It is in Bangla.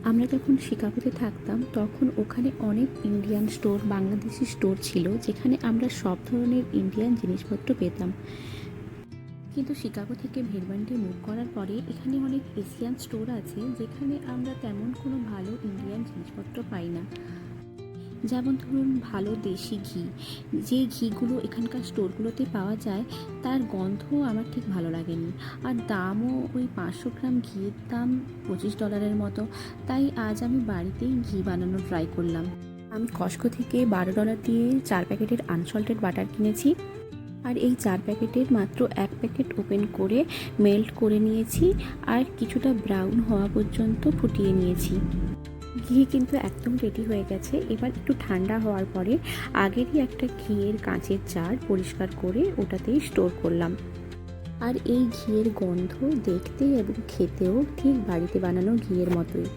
আমরা যখন শিকাগোতে থাকতাম তখন ওখানে অনেক ইন্ডিয়ান স্টোর, বাংলাদেশি স্টোর ছিল, যেখানে আমরা সব ধরনের ইন্ডিয়ান জিনিসপত্র পেতাম। কিন্তু শিকাগো থেকে ভেরমান্টে মুভ করার পরে এখানে অনেক এশিয়ান স্টোর আছে, যেখানে আমরা তেমন কোনো ভালো ইন্ডিয়ান জিনিসপত্র পাই না। যেমন ধরুন, ভালো দেশি ঘি, যে ঘিগুলো এখানকার স্টোরগুলোতে পাওয়া যায় তার গন্ধ আমার ঠিক ভালো লাগেনি, আর দামও ওই 500 গ্রাম ঘিয়ের দাম $25 মতো। তাই আজ আমি বাড়িতেই ঘি বানানো ট্রাই করলাম। আমি কস্টকো থেকে $12 দিয়ে 4 প্যাকেটের আনসল্টেড বাটার কিনেছি, আর এই 4 প্যাকেটের মাত্র 1 প্যাকেট ওপেন করে মেল্ট করে নিয়েছি, আর কিছুটা ব্রাউন হওয়া পর্যন্ত ফুটিয়ে নিয়েছি। ঘি কিন্তু একদম রেডি হয়ে গেছে। এবার একটু ঠান্ডা হওয়ার পরে আগেরই একটা ঘিয়ের কাঁচের জার পরিষ্কার করে ওটাতেই স্টোর করলাম। আর এই ঘিয়ের গন্ধ দেখতে এবং খেতেও ঠিক বাড়িতে বানানো ঘিয়ের মতোই।